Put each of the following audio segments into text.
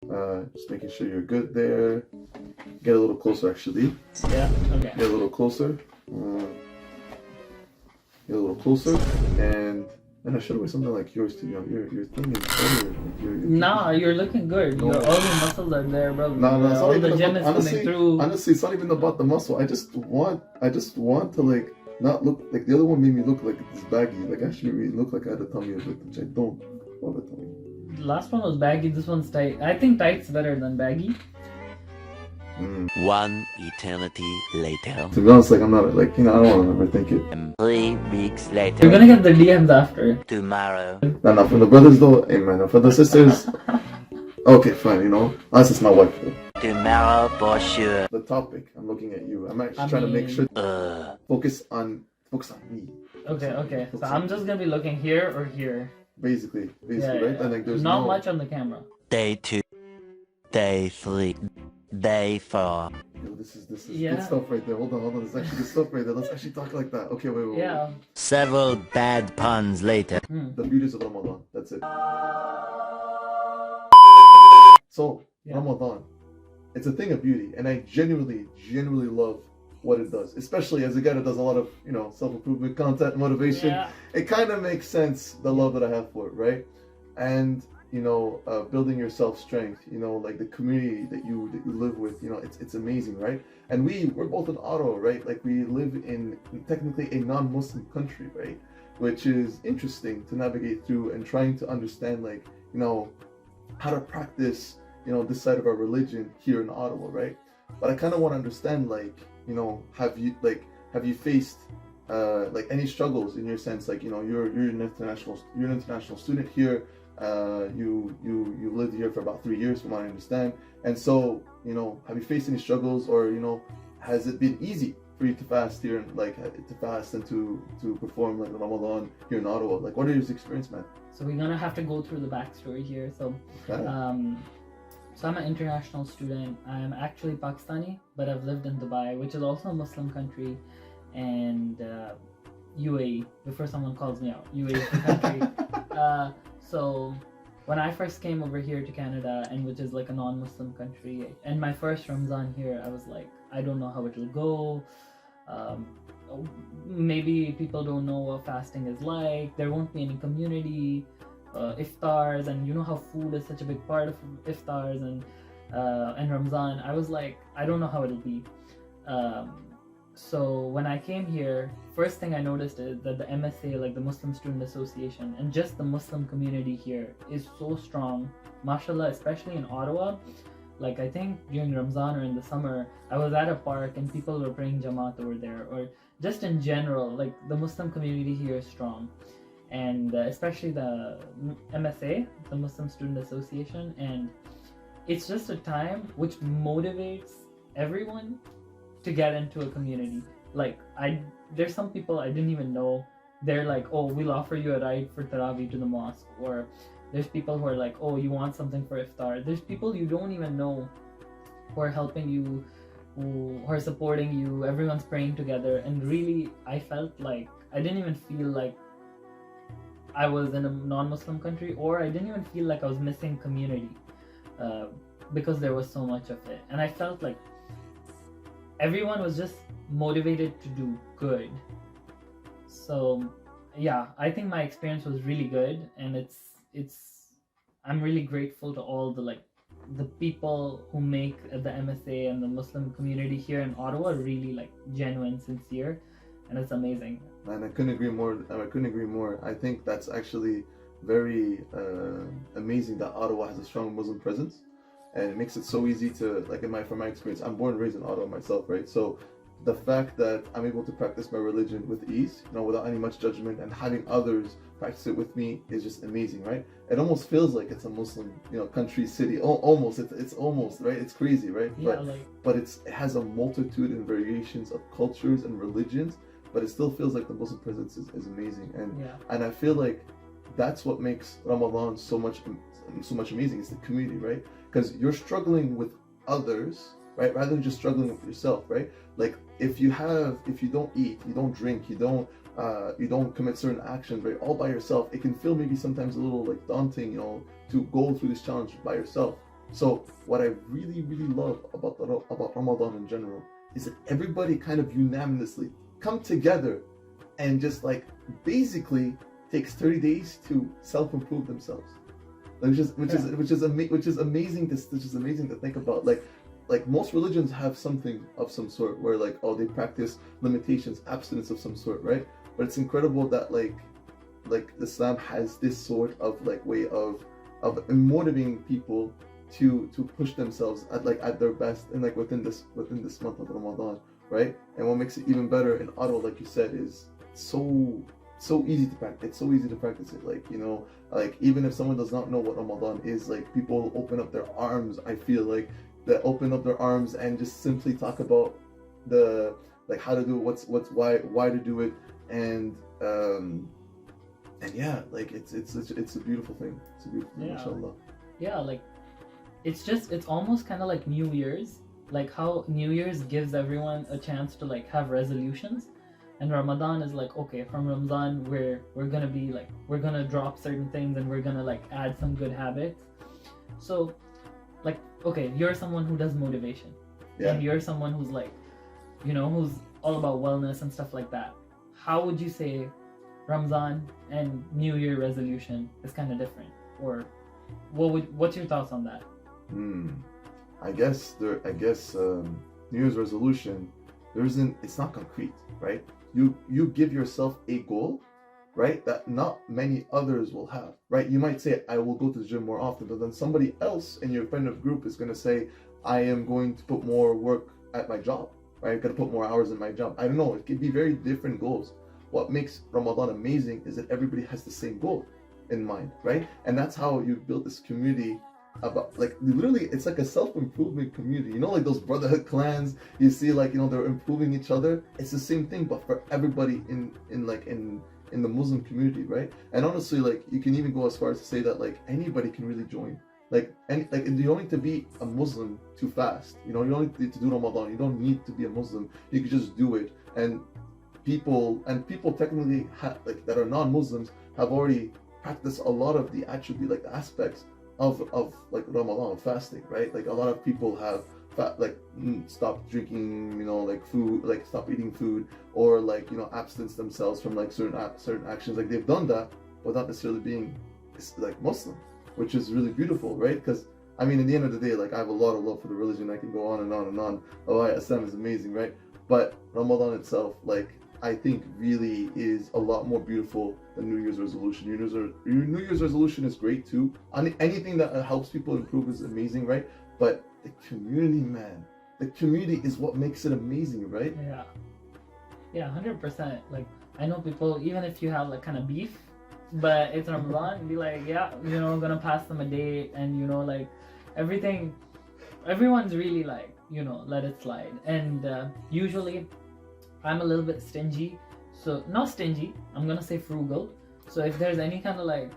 Just making sure you're good there. Get a little closer, actually. Yeah, okay. Get a little closer. Get a little closer, and I should wear something like yours too. Your thing is better. Like Nah, you're looking good. No. All the muscles are there, bro. No, it's all not the even gym about, is honestly, coming through. honestly, it's not even about the muscle. I just want to like not look like the other one made me look like this baggy. Like actually made me look like I had a tummy a bit, which I don't have a tummy. The last one was baggy. This one's tight. I think tight's better than baggy. One eternity later. To be honest, like I'm not like I don't want to overthink it. 3 weeks later. You're gonna get the DMs after. Tomorrow. Now for the brothers though, amen. Now for the sisters, okay, fine. Unless it's my wife. Though. Tomorrow for sure. The topic. I'm looking at you. I'm actually trying to make sure. Focus on me. Okay. So I'm just gonna be looking here or here. Basically, Yeah. right? And like there's not much on the camera. Day 2. Day 3. Day 4. Yo, this is Yeah. good stuff right there. Hold on. There's actually good stuff right there. Let's actually talk like that. Okay, wait. Yeah. Several bad puns later. The beauties of Ramadan. That's it. So, Yeah. Ramadan, it's a thing of beauty, and I genuinely love what it does. Especially as a guy that does a lot of, self-improvement, content, motivation. Yeah. It kind of makes sense, the love that I have for it, right? And, building your self-strength, like the community that you live with, it's amazing, right? And we're both in Ottawa, right? Like we live in technically a non-Muslim country, right? Which is interesting to navigate through and trying to understand, like, how to practice, this side of our religion here in Ottawa, right? But I kind of want to understand, like, have you faced like any struggles in your sense, like, you're an international student here. You lived here for about 3 years from what I understand, and so have you faced any struggles, or has it been easy for you to fast here and like to fast and to perform like Ramadan here in Ottawa? Like, what are your experience, man? So we're gonna have to go through the backstory here. So, so I'm an international student. I'm actually Pakistani, but I've lived in Dubai, which is also a Muslim country, and UAE. Before someone calls me out, UAE is the country. So when I first came over here to Canada, and which is like a non-Muslim country, and my first Ramadan here, I was like, I don't know how it'll go. Maybe people don't know what fasting is like. There won't be any community iftars, and how food is such a big part of iftars and Ramadan. I was like, I don't know how it'll be. So when I came here, first thing I noticed is that the MSA, like the Muslim Student Association, and just the Muslim community here is so strong, mashallah, especially in Ottawa. Like I think during Ramadan or in the summer, I was at a park and people were praying Jamaat over there, or just in general, like the Muslim community here is strong. And especially the MSA, the Muslim Student Association, and it's just a time which motivates everyone to get into a community. Like there's some people I didn't even know. They're like, oh, we'll offer you a ride for Taraweeh to the mosque. Or there's people who are like, oh, you want something for iftar. There's people you don't even know who are helping you, who are supporting you. Everyone's praying together, and really I felt like I didn't even feel like I was in a non-Muslim country, or I didn't even feel like I was missing community because there was so much of it. And I felt like everyone was just motivated to do good. So yeah, I think my experience was really good, and I'm really grateful to all the people who make the MSA and the Muslim community here in Ottawa really like genuine, sincere, and it's amazing. Man, I couldn't agree more. I think that's actually very amazing that Ottawa has a strong Muslim presence, and it makes it so easy to, like, from my experience, I'm born and raised in Ottawa myself, right? So the fact that I'm able to practice my religion with ease, without any much judgment, and having others practice it with me is just amazing, right? It almost feels like it's a Muslim, country, city. Almost, it's almost, right? It's crazy, right? Yeah, but it has a multitude and variations of cultures and religions, but it still feels like the Muslim presence is amazing, and I feel like that's what makes Ramadan so much amazing. It's the community, right? Because you're struggling with others, right, rather than just struggling with yourself, right? Like if you don't eat, you don't drink, you don't commit certain actions, right, all by yourself, it can feel maybe sometimes a little like daunting, to go through this challenge by yourself. So what I really, really love about Ramadan in general is that everybody kind of unanimously come together and just like basically takes 30 days to self-improve themselves. Which is amazing to think about. Like most religions have something of some sort where like, oh, they practice limitations, abstinence of some sort, right? But it's incredible that like Islam has this sort of like way of motivating people to push themselves at their best and like within this month of Ramadan, right? And what makes it even better in Ottawa, like you said, is so easy to practice. It's so easy to practice it. Like, you know, like even if someone does not know what Ramadan is, like people open up their arms. I feel like they open up their arms and just simply talk about the like how to do it, why to do it, and yeah, like it's a beautiful thing. It's a beautiful thing, inshallah. Yeah, like it's almost kind of like New Year's, like how New Year's gives everyone a chance to like have resolutions, and Ramadan is like, okay, from Ramadan we're gonna be like, we're gonna drop certain things and we're gonna like add some good habits. So like, okay, you're someone who does motivation, and you're someone who's like, you know, who's all about wellness and stuff like that. How would you say Ramadan and New Year resolution is kind of different, or what's your thoughts on that? I guess New Year's resolution, it's not concrete, right? You give yourself a goal, right, that not many others will have, right? You might say, I will go to the gym more often, but then somebody else in your friend of group is going to say, I am going to put more work at my job, right? I'm going to put more hours in my job. I don't know. It could be very different goals. What makes Ramadan amazing is that everybody has the same goal in mind, right? And that's how you build this community about, like, literally it's like a self-improvement community, you know, like those brotherhood clans you see, like, you know, they're improving each other. It's the same thing, but for everybody in the Muslim community, right? And honestly, like, you can even go as far as to say that like anybody can really join, and you don't need to be a Muslim to fast, you know, you don't need to do Ramadan, you don't need to be a Muslim, you can just do it. And people technically like that are non-Muslims have already practiced a lot of the attribute, like the aspects of like Ramadan, of fasting, right? Like a lot of people have stopped drinking, you know, like food, like stop eating food, or like, you know, abstinence themselves from like certain actions. Like they've done that without necessarily being like Muslim, which is really beautiful, right? Because I mean, in the end of the day, like I have a lot of love for the religion. I can go on and on and on. Oh, Islam is amazing, right? But Ramadan itself, like, I think really is a lot more beautiful than New Year's resolution. Your New Year's resolution is great too. Anything that helps people improve is amazing, right? But the community, man, the community is what makes it amazing, right? Yeah, 100%. Like, I know people, even if you have like kind of beef, but it's Ramadan, be like, yeah, you know, gonna pass them a date, and you know, like everyone's really like, you know, let it slide. And usually I'm a little bit stingy, so not stingy, I'm gonna say frugal. So if there's any kind of like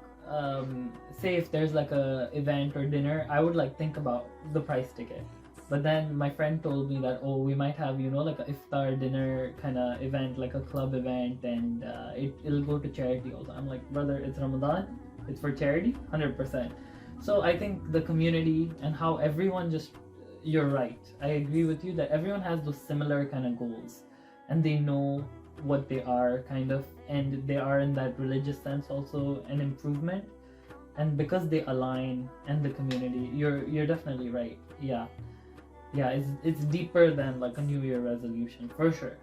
say if there's like a event or dinner, I would like think about the price ticket. But then my friend told me that, oh, we might have, you know, like a iftar dinner kind of event, like a club event, and it'll go to charity also. I'm like, brother, it's Ramadan, it's for charity, 100%. So I think the community and how everyone just, you're right, I agree with you that everyone has those similar kind of goals, and they know what they are kind of, and they are in that religious sense also an improvement. And because they align, and the community, you're definitely right. Yeah, it's deeper than like a New Year resolution, for sure.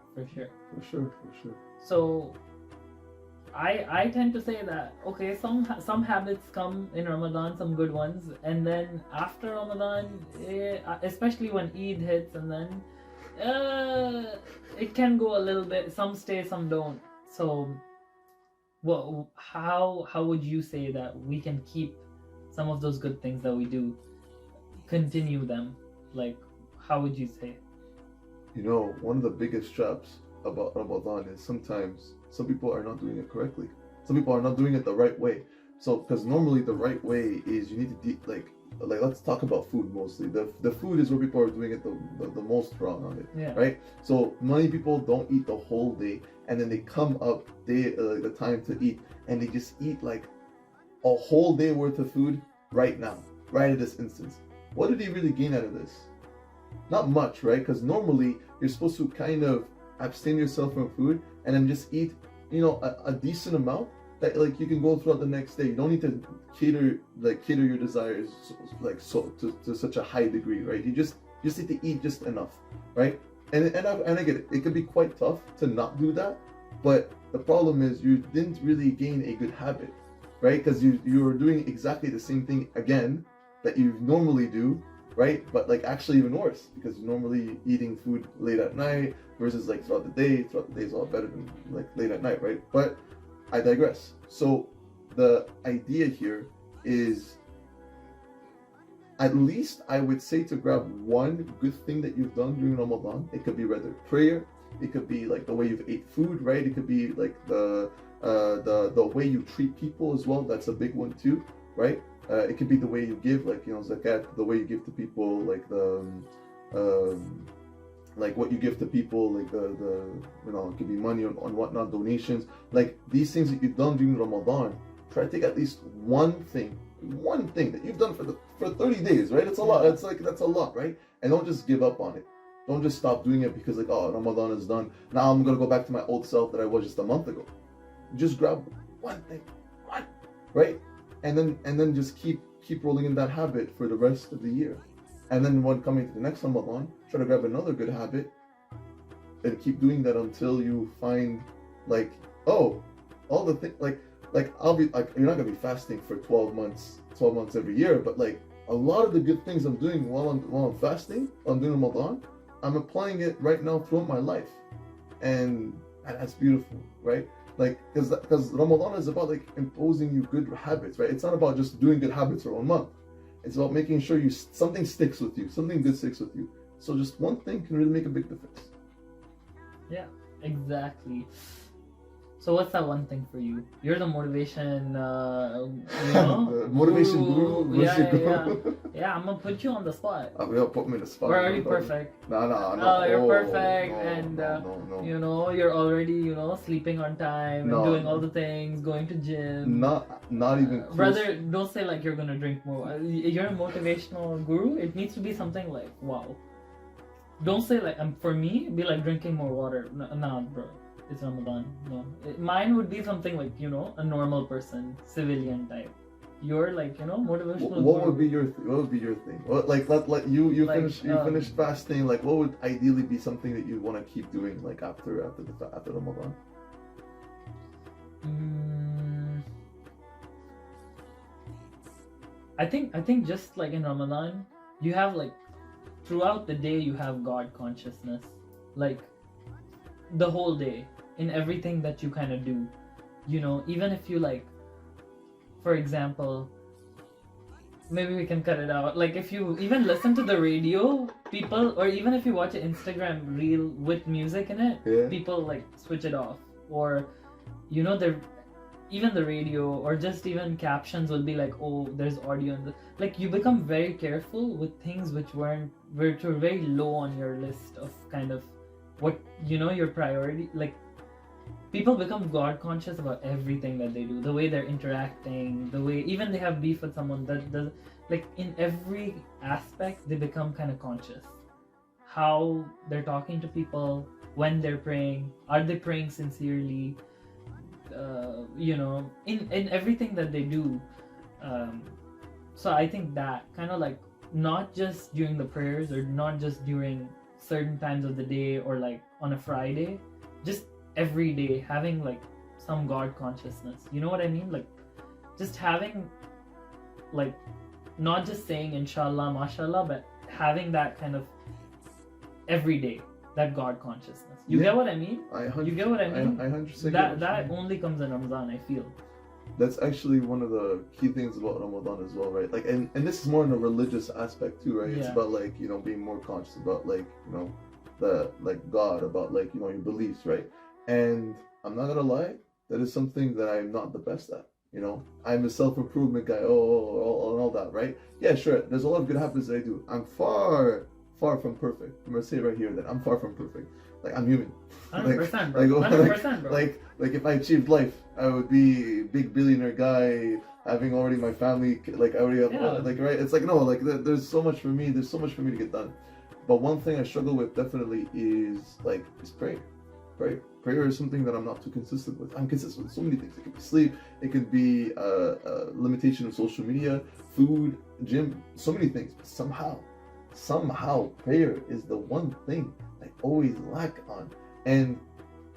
So I tend to say that, okay, some habits come in Ramadan, some good ones, and then after Ramadan, especially when Eid hits, and then it can go a little bit, some stay, some don't. So well, how would you say that we can keep some of those good things that we do, continue them? Like, how would you say? You know, one of the biggest traps about Ramadan is sometimes some people are not doing it correctly. Some people are not doing it the right way. So, because normally the right way is you need to like let's talk about food mostly. The food is where people are doing it the most wrong on it, right? So many people don't eat the whole day, and then they come up the time to eat, and they just eat like a whole day worth of food right now, right at this instance, what did he really gain out of this? Not much, right? Because normally you're supposed to kind of abstain yourself from food and then just eat, a decent amount that like you can go throughout the next day. You don't need to cater your desires to such a high degree, right? You just need to eat just enough, right? And I get it. It could be quite tough to not do that, but the problem is you didn't really gain a good habit, right? Because you're doing exactly the same thing again that you normally do, right? But like actually even worse, because you're normally eating food late at night versus like throughout the day. Throughout the day is a lot better than like late at night, right? But I digress. So the idea here is, at least I would say, to grab one good thing that you've done during Ramadan. It could be rather prayer. It could be like the way you've ate food, right? It could be like the way you treat people as well. That's a big one too, right? It could be the way you give, like zakat, the way you give to people, like like what you give to people, like it could be money on whatnot, donations, like these things that you've done during Ramadan. Try to take at least one thing that you've done for 30 days, right? It's a lot. It's like, that's a lot, right? And don't just give up on it. Don't just stop doing it because like, oh, Ramadan is done, now I'm gonna go back to my old self that I was just a month ago. Just grab one thing, right? And then just keep rolling in that habit for the rest of the year. And then when coming to the next Ramadan, try to grab another good habit and keep doing that until you find like, oh, all the things, like I'll be like, you're not gonna be fasting for 12 months every year, but like a lot of the good things I'm doing while I'm fasting, while I'm doing Ramadan, I'm applying it right now throughout my life, and that's beautiful, right? Like, because Ramadan is about like imposing you good habits, right? It's not about just doing good habits for 1 month. It's about making sure something sticks with you, something good sticks with you. So just one thing can really make a big difference. Yeah, exactly. So what's that one thing for you? You're the motivation, The motivation guru versus guru. Yeah, I'm gonna put you on the spot. You'll put me in the spot. We're already perfect. No. You're perfect, no. You're already, sleeping on time and doing all the things, going to gym. Not even close. Brother, don't say like you're gonna drink more. You're a motivational guru. It needs to be something like, wow. Don't say like, for me, be like drinking more water. Nah, bro. It's Ramadan. No. Mine would be something like, a normal person, civilian type. You're like, motivational. What would be your thing? What, like let you like, finish fasting. Like, what would ideally be something that you want to keep doing like after Ramadan? I think just like in Ramadan, you have like throughout the day you have God consciousness, like the whole day in everything that you kind of do. Even if you like, for example, maybe we can cut it out. Like if you even listen to the radio, people, or even if you watch an Instagram reel with music in it, people like switch it off, or even the radio, or just even captions will be like, oh, there's audio in the, like you become very careful with things which were very low on your list of kind of what your priority. Like people become God conscious about everything that they do, the way they're interacting, the way even they have beef with someone, that does, like in every aspect they become kind of conscious. How they're talking to people, when they're praying, are they praying sincerely, in everything that they do. So I think that kind of like, not just during the prayers or not just during certain times of the day or like on a Friday, just every day having like some God consciousness. You know what I mean? Like just having like, not just saying inshallah, mashallah, but having that kind of every day, that God consciousness. You get what I mean? You get what I mean? I 100% that only comes in Ramadan, I feel. That's actually one of the key things about Ramadan as well, right? Like, and this is more in a religious aspect too, right? It's about like, being more conscious about like, the like God, about like, your beliefs, right? And I'm not gonna lie, that is something that I'm not the best at. I'm a self-improvement guy, and all that, right? Yeah, sure. There's a lot of good habits that I do. I'm far from perfect. I'm gonna say right here that I'm far from perfect. Like, I'm human. 100%, bro. 100%, bro. Like if I achieved life, I would be a big billionaire guy. having already my family, like I already have, Yeah. like, right? It's like, no, like there's so much for me. There's so much for me to get done. But one thing I struggle with definitely is prayer. Right? Prayer is something that I'm not too consistent with. I'm consistent with so many things. It could be sleep. It could be a limitation of social media, food, gym, so many things. But somehow, prayer is the one thing I always lack on. And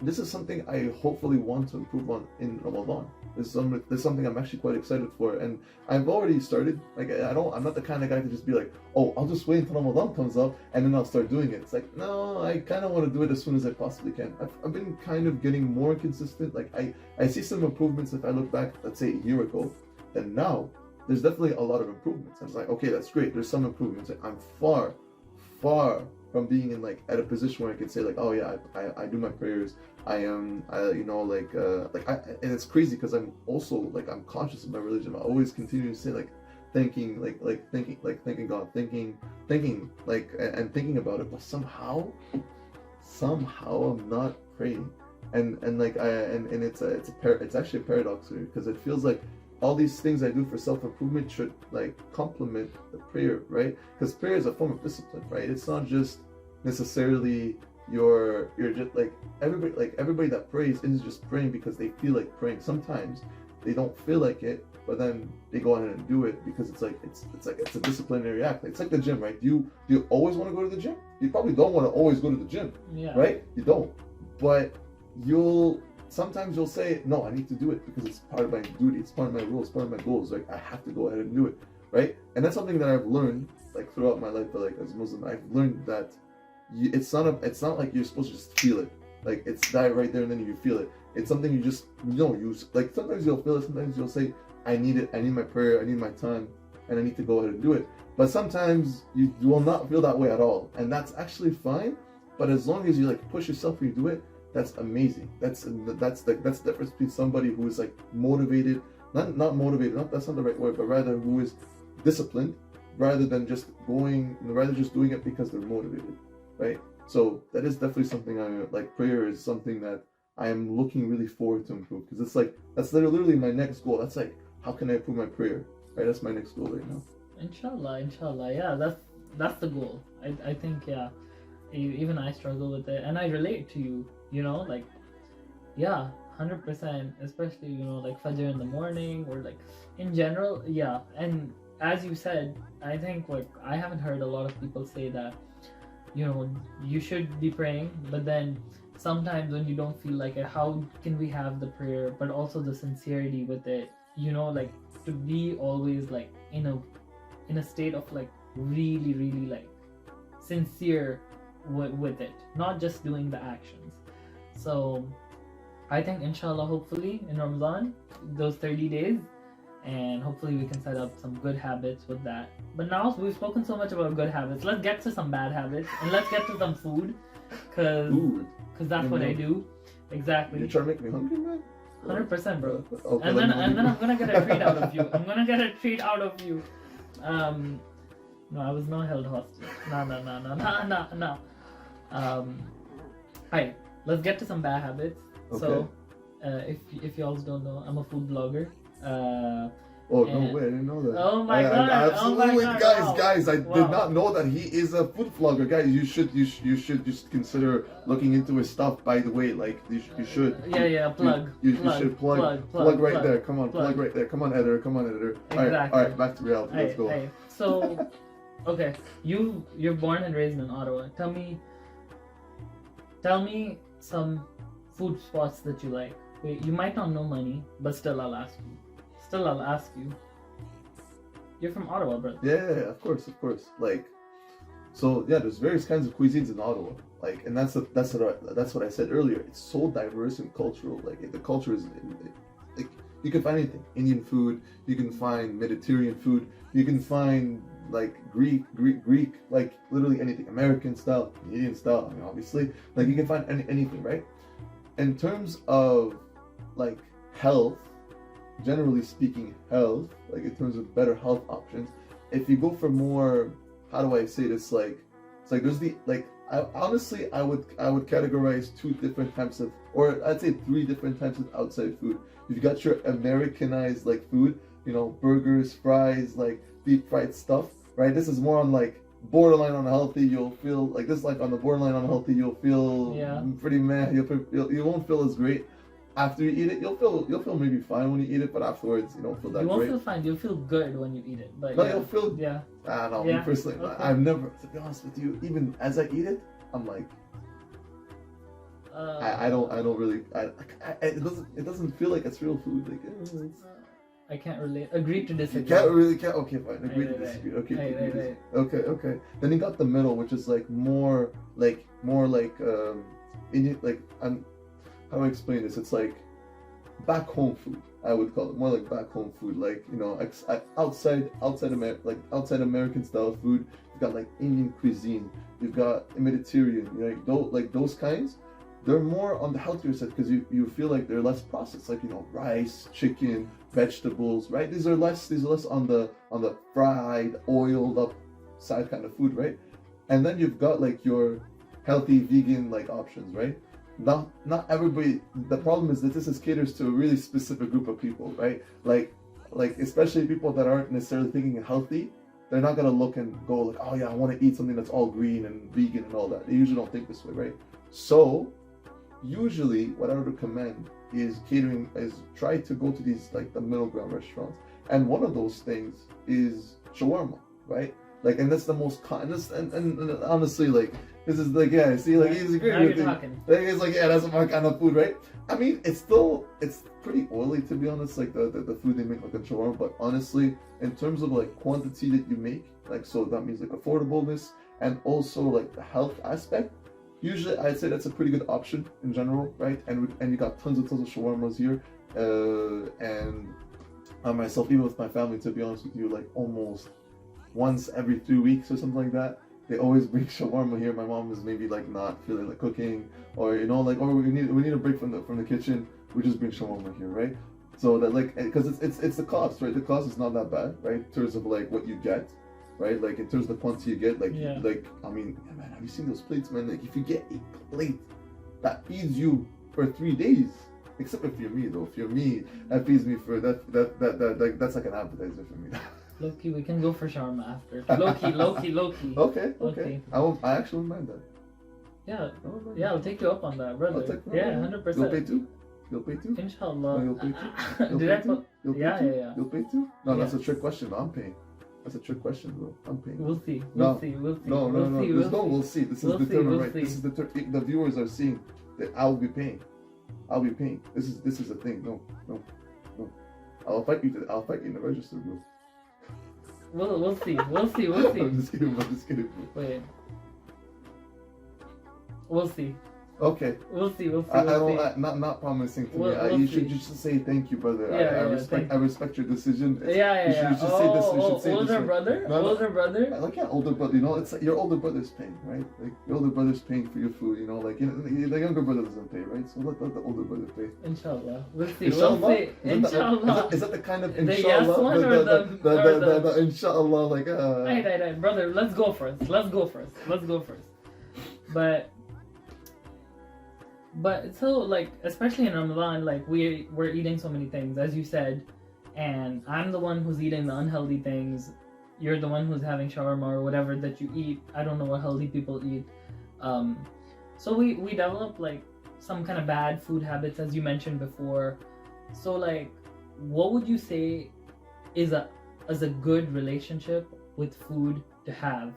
this is something I hopefully want to improve on in Ramadan. This is something I'm actually quite excited for, and I've already started. Like I'm not the kind of guy to just be like, oh, I'll just wait until Ramadan comes up and then I'll start doing it. It's like, no, I kind of want to do it as soon as I possibly can. I've been kind of getting more consistent. Like I see some improvements if I look back, let's say a year ago, and now there's definitely a lot of improvements. I was like, okay, that's great. There's some improvements. Like, I'm far from being in like at a position where I can say like, oh yeah, I do my prayers. And it's crazy because I'm also like I'm conscious of my religion. I always continue to say like thanking God, thinking like and thinking about it, but somehow I'm not praying, and it's actually a paradox here because it feels like all these things I do for self-improvement should like complement the prayer, right? Because prayer is a form of discipline, right? It's not just necessarily you're just like everybody that prays isn't just praying because they feel like praying. Sometimes they don't feel like it, but then they go ahead and do it because it's a disciplinary act. It's like the gym, right? Do you always want to go to the gym? You probably don't want to always go to the gym, right? You don't, but sometimes you'll say, no, I need to do it because it's part of my duty, it's part of my rules, part of my goals. Like I have to go ahead and do it, right? And that's something that I've learned like throughout my life. But like as a Muslim, I've learned that it's not like you're supposed to just feel it. Like it's that right there and then you feel it. It's something you just use. Like sometimes you'll feel it, sometimes you'll say, I need it, I need my prayer, I need my time, and I need to go ahead and do it. But sometimes you will not feel that way at all, and that's actually fine. But as long as you like push yourself and you do it, that's amazing. That's the difference between somebody who is like motivated, not motivated, that's not the right word, but rather who is disciplined, rather than just doing it because they're motivated, right? So that is definitely something I like. Prayer is something that I am looking really forward to improve because it's like that's literally my next goal. That's like, how can I improve my prayer? Right, that's my next goal right now. Inshallah, yeah, that's the goal. I think even I struggle with it, and I relate to you. You know, like, yeah, 100%, especially, you know, like Fajr in the morning or like in general, yeah. And as you said, I think like I haven't heard a lot of people say that, you know, you should be praying, but then sometimes when you don't feel like it, how can we have the prayer, but also the sincerity with it, you know, like to be always like in a state of like really, really like sincere with it, not just doing the actions. So I think inshallah, hopefully in Ramadan, those 30 days, and hopefully we can set up some good habits with that. But now we've spoken so much about good habits, let's get to some bad habits, and let's get to some food, because that's what I do. Exactly. You're trying to make me hungry, man? 100%, bro. Okay, and then I'm gonna get a treat out of you. No, I was not held hostage. No. Alright, let's get to some bad habits. Okay. So, if y'all don't know, I'm a food blogger. Oh, no way, I didn't know that. Oh my god! Absolutely, oh my god, guys, I wow. did not know that he is a food vlogger. Guys, you should just consider looking into his stuff, by the way. Like, you should. Plug. You should plug right there. Come on, plug right there. Come on, editor. Exactly. Alright, back to reality. Let's go. So, okay, you're born and raised in Ottawa. Tell me some food spots that you like. Wait, you might not know many, but still I'll ask you. You're from Ottawa, bro. Yeah, of course. Like, so yeah, there's various kinds of cuisines in Ottawa. Like, and that's what I said earlier. It's so diverse and cultural. Like, the culture is, like, you can find anything. Indian food. You can find Mediterranean food. You can find like Greek, like literally anything. American style, Canadian style. I mean, obviously, like you can find anything, right? In terms of like health, generally speaking, like in terms of better health options, if you go for more, how do I say this? It's like there's I would categorize two different types of, or I'd say three different types of outside food. You've got your Americanized like food, burgers, fries, like deep fried stuff, right? This is more on like borderline unhealthy. You'll feel like this, like on the borderline unhealthy. You'll feel pretty meh. You won't feel as great after you eat it. You'll feel maybe fine when you eat it, but afterwards you don't feel that You won't great. feel fine. You'll feel good when you eat it. But No, you'll feel. yeah. I don't know. Yeah. Me personally, Okay. I've never, to be honest with you, even as I eat it, I'm like, I don't really. It doesn't feel like it's real food. Like it's, I can't relate. Agree to you disagree. can't. Okay, fine. Agree to Right. disagree. Okay, Right, agree to right, disagree. Okay. Then you got the middle, which is like more like Indian, like how do I explain this? It's like back home food. I would call it more like back home food, like outside American style food. You've got like Indian cuisine. You've got Mediterranean. Those kinds. They're more on the healthier side because you feel like they're less processed, like rice, chicken, vegetables, right? These are less on the fried, oiled up side kind of food, right? And then you've got like your healthy vegan like options, right? Not everybody. The problem is that this caters to a really specific group of people, right? Like especially people that aren't necessarily thinking healthy. They're not gonna look and go like, oh yeah, I want to eat something that's all green and vegan and all that. They usually don't think this way, right? So usually what I would recommend is try to go to these like the middle ground restaurants, and one of those things is shawarma, right? Like, and that's the most and honestly, like, this is like, yeah, see, like, he's agreeing with me. Like, it's like, yeah, that's my kind of food, right? I mean, it's pretty oily, to be honest, like the food they make like in shawarma, but honestly, in terms of like quantity that you make, like, so that means like affordableness and also like the health aspect, usually I'd say that's a pretty good option in general, right? And you got tons of shawarmas here, and I myself, even with my family, to be honest with you, like almost once every 3 weeks or something like that, they always bring shawarma here. My mom is maybe like not feeling like cooking, or or we need a break from the kitchen. We just bring shawarma here, right? So that, like, because it's the cost, right? The cost is not that bad, right? In terms of like what you get, right? Like in terms of the quantity you get, like I mean, man, have you seen those plates, man? Like if you get a plate that feeds you for 3 days, except if you're me though. If you're me, that feeds me for that's like an appetizer for me. Loki, we can go for shawarma after. Loki. Okay. I actually wouldn't mind that. Yeah, I'll take you up on that, brother. Yeah, 100%. You'll pay too? Inshallah. No, you'll pay too? Yeah. You'll pay too? No, that's Yeah. a trick question. I'm paying. That's a trick question, bro. I'm paying. We'll see. No. We'll see. No. There's no we'll see. This is determined, right? see. This is the viewers are seeing that I'll be paying. This is a thing. No. I'll fight you in the register, bro. We'll see. I'm just kidding, bro. Wait. We'll see. Okay. We'll see. Not promising to me. We'll You see. should just say thank you, brother. I respect your decision. Yeah. You should just say this. You should say older this. brother? No. Older brother? Like, yeah, older brother. It's like your older brother's paying, right? Like your older brother's paying for your food. The younger brother doesn't pay, right? So let the older brother pay. Inshallah. We'll see. Inshallah? We'll see. Inshallah. Is that the kind of The inshallah? yes one or the inshallah, like Right, brother. Let's go first. But so, like, especially in Ramadan, like, we're eating so many things, as you said, and I'm the one who's eating the unhealthy things. You're the one who's having shawarma or whatever that you eat. I don't know what healthy people eat. So we develop like some kind of bad food habits, as you mentioned before. So, like, what would you say is a good relationship with food to have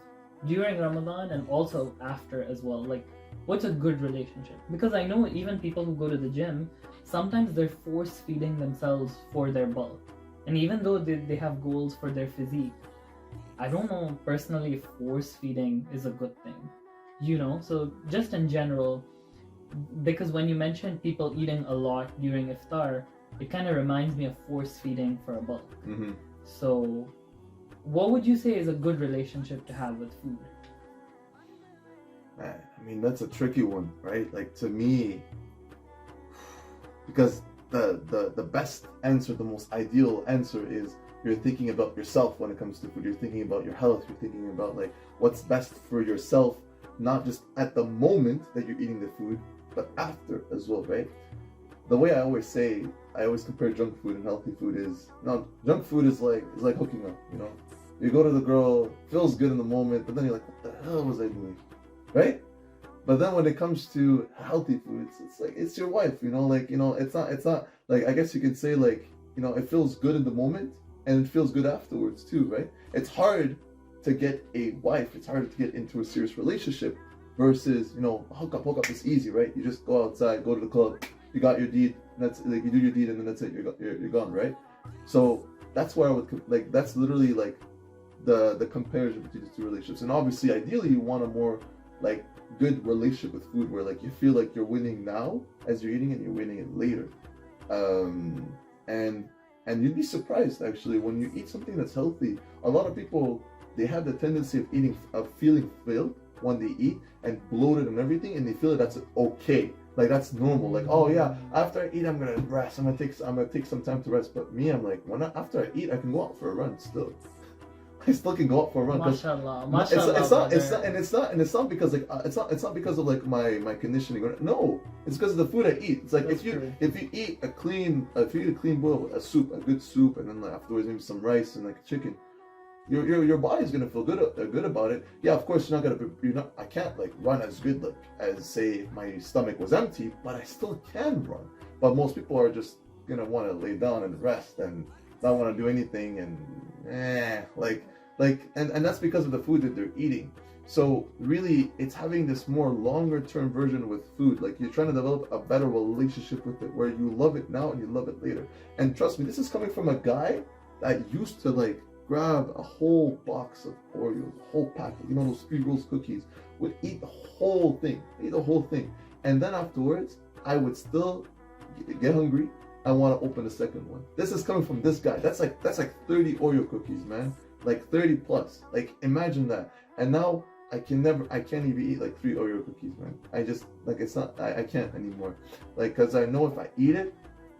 during Ramadan and also after as well? Like, what's a good relationship? Because I know even people who go to the gym, sometimes they're force feeding themselves for their bulk. And even though they have goals for their physique, I don't know personally if force feeding is a good thing. So just in general, because when you mentioned people eating a lot during iftar, it kind of reminds me of force feeding for a bulk. Mm-hmm. So what would you say is a good relationship to have with food? Man, I mean, that's a tricky one, right? Like, to me, because the best answer, the most ideal answer is you're thinking about yourself when it comes to food. You're thinking about your health. You're thinking about like what's best for yourself, not just at the moment that you're eating the food, but after as well, right? the way I always say, I always compare junk food and healthy food is, no, junk food is like hooking up, you know. You go to the girl, feels good in the moment, but then you're like, what the hell was I doing, right? But then when it comes to healthy foods, it's like, it's your wife, you know, like, you know, it's not like, I guess you could say, like, you know, it feels good in the moment and it feels good afterwards too, right? It's hard to get a wife, it's harder to get into a serious relationship versus, you know, hook up is easy, right? You just go outside, go to the club, you got your deed, and that's like, you do your deed and then that's it, you're gone, right? So that's where I would, like, that's literally like the comparison between the two relationships. And obviously, ideally, you want a more like good relationship with food where like you feel like you're winning now as you're eating it, and you're winning it later. And you'd be surprised actually when you eat something that's healthy. A lot of people, they have the tendency of feeling filled when they eat and bloated and everything, and they feel that that's okay, like that's normal. Like, oh yeah, after I eat, I'm gonna rest. I'm gonna take some time to rest. But me, I'm like, after I eat, I can go out for a run still. I still can go out for a run. Mashallah, it's not because like it's not because of like my conditioning. No, it's because of the food I eat. It's like if you eat a clean bowl, a good soup, and then like afterwards maybe some rice and like chicken, your body's gonna feel good about it. Yeah, of course I can't like run as good like as say if my stomach was empty, but I still can run. But most people are just gonna want to lay down and rest and not want to do anything and and that's because of the food that they're eating. So really, it's having this more longer term version with food. Like you're trying to develop a better relationship with it, where you love it now and you love it later. And trust me, this is coming from a guy that used to like grab a whole box of Oreos, a whole packet, you know, those 3 rolls cookies, would eat the whole thing, and then afterwards, I would still get hungry. I want to open the second one. This is coming from this guy. That's like 30 Oreo cookies, man. Like 30 plus. Like imagine that. And now I can't even eat like 3 Oreo cookies, man. I just like I can't anymore. Like cause I know if I eat it,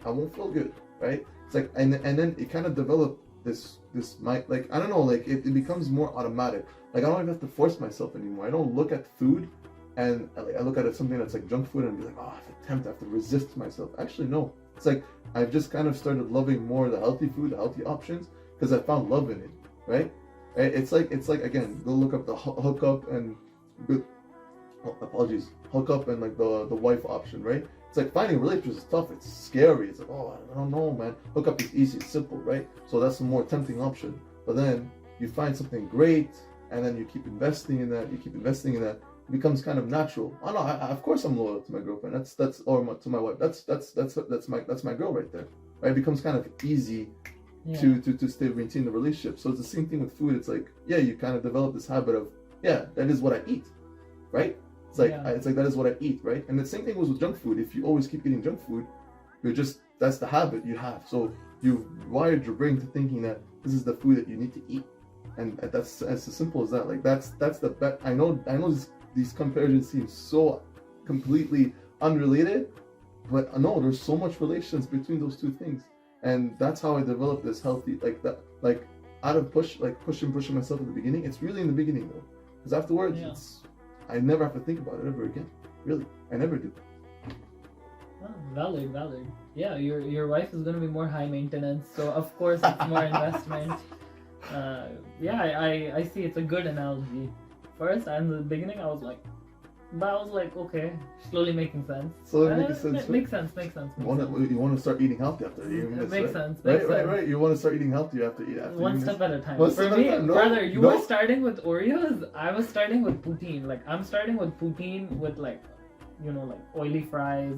I won't feel good, right? It's like and then it kind of developed this like I don't know, like it becomes more automatic. Like I don't even have to force myself anymore. I don't look at food and I look at it something that's like junk food and be like, oh, I have to resist myself. Actually, no. It's like I've just kind of started loving more the healthy food, the healthy options, because I found love in it, right? It's like again, go look up the hookup and hookup and like the wife option, right? It's like finding relationships is tough. It's scary. It's like, oh, I don't know, man. Hookup is easy, it's simple, right? So that's a more tempting option. But then you find something great, and then you keep investing in that. It becomes kind of natural. Oh no, of course I'm loyal to my girlfriend. To my wife. That's my girl right there. Right? It becomes kind of easy to maintain the relationship. So it's the same thing with food. It's like, yeah, you kind of develop this habit of, yeah, that is what I eat, right? It's like that is what I eat, right? And the same thing was with junk food. If you always keep eating junk food, that's the habit you have. So you wired your brain to thinking that this is the food that you need to eat, and that's as simple as that. Like that's the bet. I know these comparisons seem so completely unrelated, but no, there's so much relations between those two things. And that's how I developed this healthy, out of pushing myself at the beginning. It's really in the beginning though, because afterwards, I never have to think about it ever again. Really, I never do. Oh, valid. Yeah, your wife is gonna be more high maintenance, so of course it's more investment. I see. It's a good analogy. First, in the beginning, I was like, okay, slowly making sense. Makes sense. You want to start eating healthy after eating this, makes right? sense. Right. You want to start eating healthy after eating. One step at a time. For me, brother, you were starting with Oreos. I was starting with poutine. Like I'm starting with poutine with like oily fries,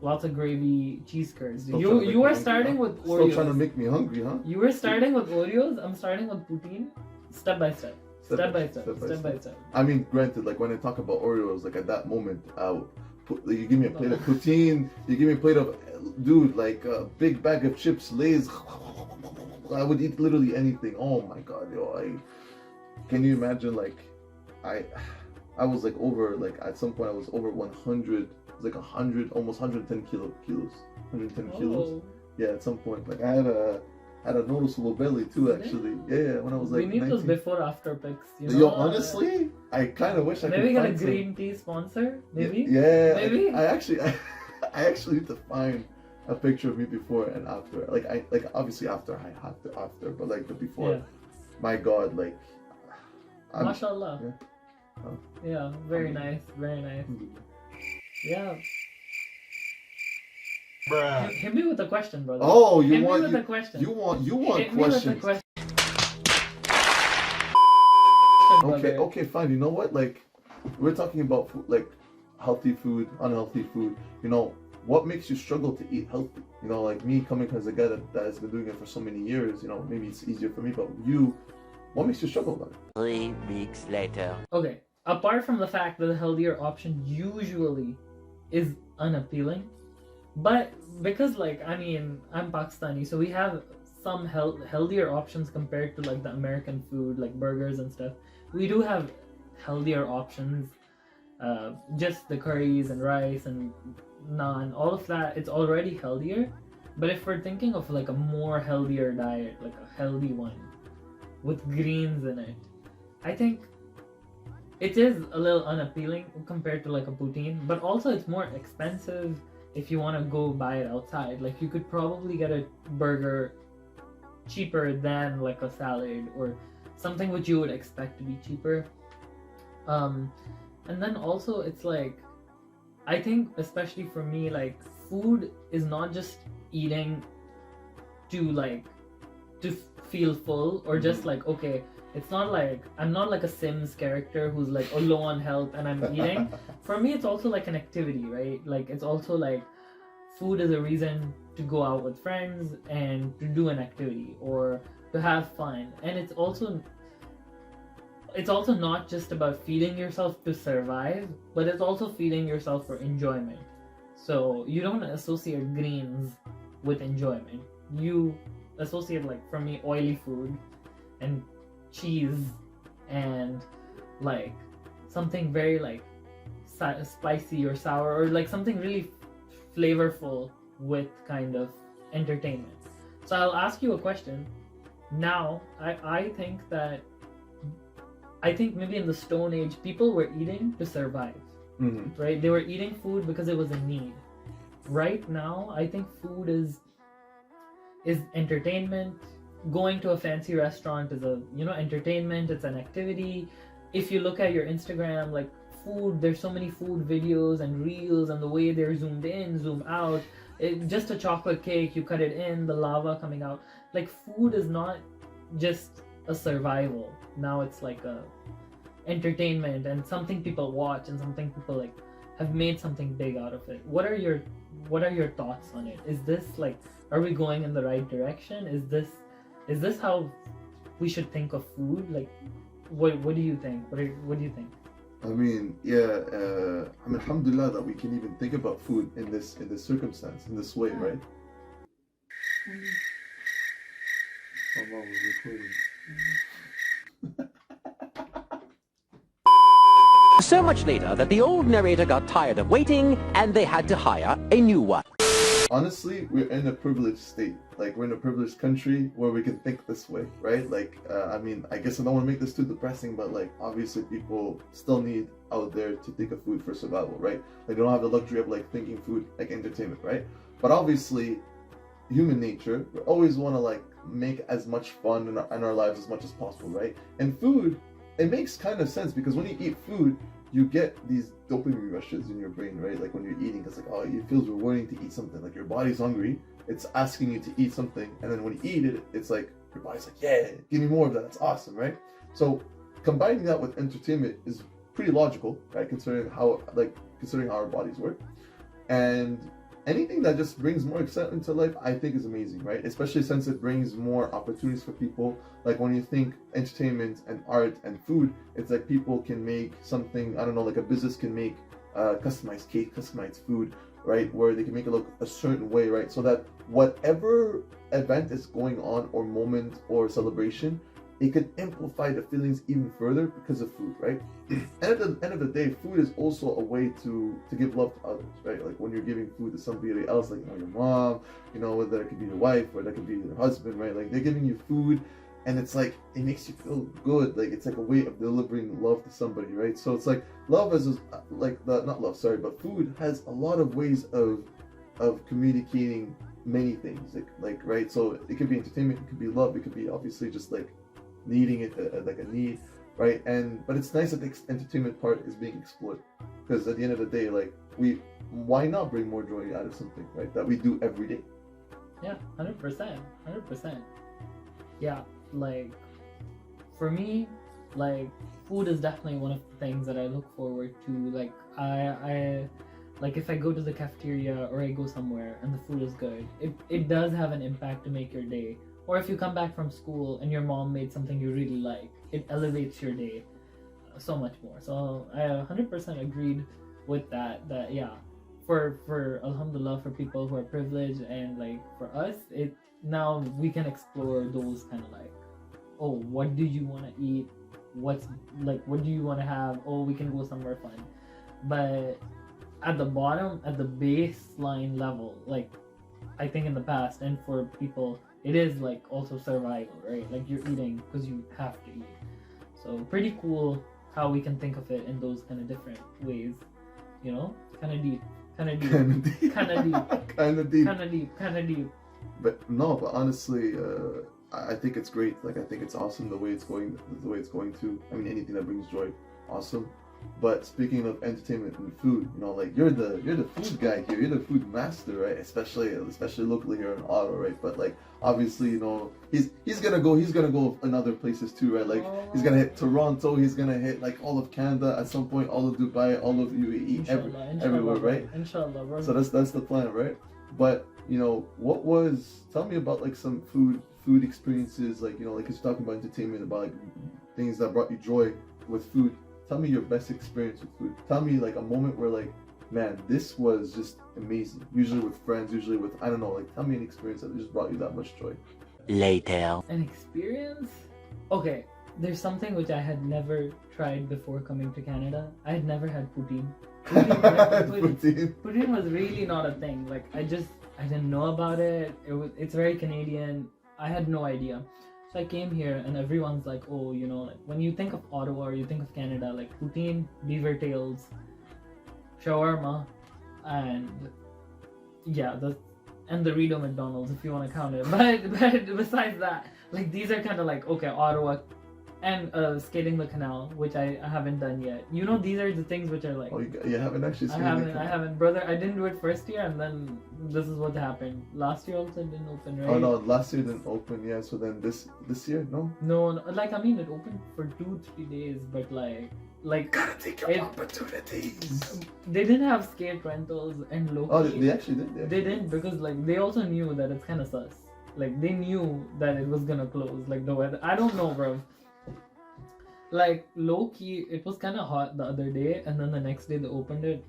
lots of gravy, cheese curds. You were starting with Oreos. Still trying to make me hungry, huh? You were starting with Oreos. I'm starting with poutine, step by step. Step by step. I mean, granted, like when I talk about Oreos, like at that moment, you give me a plate of poutine, you give me a plate of, dude, like a big bag of chips, Lay's. I would eat literally anything. Oh my god, can you imagine? Like, I was like over, like at some point I was over 100. It was like 100, almost 110 kilos. 110 kilos. Yeah, at some point, like I had a noticeable belly too, actually. Yeah, when I was like we need 19. those before after pics. Yo, honestly, I kind of wish I could. Maybe get a find green tea sponsor. Maybe. Yeah. Maybe. I actually, I actually need to find a picture of me before and after. Like obviously after I have to after, but like the before. Yeah. My God, like. MashaAllah. Yeah. Oh. Yeah, very nice, very nice. Yeah. Hit me with a question, brother. Oh, Hit me with a question. You want Hit me with a questions. question. Okay, okay, fine. You know what? Like, we're talking about food, like healthy food, unhealthy food. You know, what makes you struggle to eat healthy? You know, like me coming as a guy that has been doing it for so many years. You know, maybe it's easier for me, but you, what makes you struggle about it? 3 weeks later. Okay, apart from the fact that the healthier option usually is unappealing, but because like I mean I'm Pakistani, so we have some healthier options compared to like the American food, like burgers and stuff. We do have healthier options, just the curries and rice and naan, all of that. It's already healthier, but if we're thinking of like a more healthier diet, like a healthy one with greens in it, I think it is a little unappealing compared to like a poutine, but also it's more expensive if you want to go buy it outside. Like you could probably get a burger cheaper than like a salad or something which you would expect to be cheaper. And then also it's like, I think especially for me, like food is not just eating to feel full or just like, okay, it's not like I'm not like a Sims character who's like low on health and I'm eating. For me it's also like an activity, right? Like it's also like food is a reason to go out with friends and to do an activity or to have fun. And it's also not just about feeding yourself to survive, but it's also feeding yourself for enjoyment. So you don't associate greens with enjoyment. You associate, like for me, oily food and cheese and like something very like spicy or sour or like something really flavorful with kind of entertainment. So I'll ask you a question. Now, I think maybe in the Stone Age, people were eating to survive, right? They were eating food because it was a need. Right now, I think food is entertainment. Going to a fancy restaurant is entertainment. It's an activity. If you look at your Instagram, like food, there's so many food videos and reels, and the way they're zoomed in, zoom out. Just a chocolate cake, you cut it in, the lava coming out. Like food is not just a survival. Now it's like a entertainment and something people watch and something people like have made something big out of it. What are your thoughts on it? Is this like, are we going in the right direction? Is this how we should think of food? Like what do you think? What do you think? I mean, yeah, I mean, alhamdulillah that we can even think about food in this circumstance, in this way, right? Oh, wow, we're recording. So much later that the old narrator got tired of waiting and they had to hire a new one. Honestly, we're in a privileged state. Like, we're in a privileged country where we can think this way, right? Like, I mean, I guess I don't want to make this too depressing, but like, obviously people still need out there to think of food for survival, right? Like, they don't have the luxury of like thinking food like entertainment, right? But obviously, human nature, we always want to like make as much fun in our lives as much as possible, right? And food, it makes kind of sense because when you eat food, you get these dopamine rushes in your brain, right? Like when you're eating, it's like, oh, it feels rewarding to eat something. Like your body's hungry, it's asking you to eat something, and then when you eat it, it's like your body's like, yeah, give me more of that. That's awesome, right? So combining that with entertainment is pretty logical, right? Considering how our bodies work, and anything that just brings more excitement to life, I think is amazing, right? Especially since it brings more opportunities for people. Like when you think entertainment and art and food, it's like people can make something, I don't know, like a business can make customized cake, customized food, right? Where they can make it look a certain way, right? So that whatever event is going on or moment or celebration, it can amplify the feelings even further because of food, right? And at the end of the day, food is also a way to give love to others, right? Like when you're giving food to somebody else, like your mom, whether it could be your wife or that could be your husband, right? Like they're giving you food, and it's like it makes you feel good. Like it's like a way of delivering love to somebody, right? So it's like love is like not love, sorry, but food has a lot of ways of of communicating many things, like right. So it could be entertainment, it could be love, it could be obviously just like needing it, like a need, right? But it's nice that the entertainment part is being explored, because at the end of the day, like why not bring more joy out of something, right, that we do every day? Yeah, 100%, 100%. Yeah, like for me, like food is definitely one of the things that I look forward to. Like I like if I go to the cafeteria or I go somewhere and the food is good, it does have an impact to make your day. Or if you come back from school and your mom made something you really like, it elevates your day so much more. So I 100% agreed with that. That yeah, for alhamdulillah, for people who are privileged, and like for us, it now we can explore those kind of like, oh, what do you want to eat? What's like, what do you want to have? Oh, we can go somewhere fun. But at the bottom, at the baseline level, like I think in the past and for people, it is like also survival, right? Like you're eating because you have to eat. So pretty cool how we can think of it in those kind of different ways, you know? Kind of deep, kind of deep, kind of deep, kind of deep, kind of deep, kind of deep. But no, but honestly, I think it's great. Like I think it's awesome the way it's going, to. I mean, anything that brings joy, awesome. But speaking of entertainment and food, you know, like you're the food guy here. You're the food master, right? Especially locally here in Ottawa, right? But like obviously, you know, he's gonna go in other places too, right? Like he's gonna hit Toronto. He's gonna hit like all of Canada at some point, all of Dubai, all of UAE, everywhere, right? Inshallah, bro. So that's the plan, right? But you know, tell me about like some food experiences, like, you know, like, 'cause you're talking about entertainment, about like things that brought you joy with food. Tell me your best experience with food. Tell me like a moment where like, man, this was just amazing. Usually with friends, usually with, I don't know, like tell me an experience that just brought you that much joy. Later. An experience? Okay, there's something which I had never tried before coming to Canada. I had never had poutine. Poutine was really not a thing. Like I didn't know about it. It's very Canadian. I had no idea. So I came here and everyone's like, oh, you know, like when you think of Ottawa or you think of Canada, like poutine, beaver tails, shawarma, and yeah, and the Dorito McDonald's if you want to count it. But besides that, like these are kind of like, okay, Ottawa, and skating the canal, which I haven't done yet. You know, these are the things which are like. Oh, you haven't actually skated the canal? I haven't, brother. I didn't do it first year, and then this is what happened. Last year also didn't open, right? Oh no, last year didn't open. Yeah, so then this year, no. No, like I mean, it opened for 2-3 days, but like. Gotta take your opportunities. They didn't have skate rentals and local. Oh, they actually did. They didn't, because like they also knew that it's kind of sus. Like they knew that it was gonna close. Like the weather. I don't know, bro. Like low key, it was kind of hot the other day, and then the next day they opened it.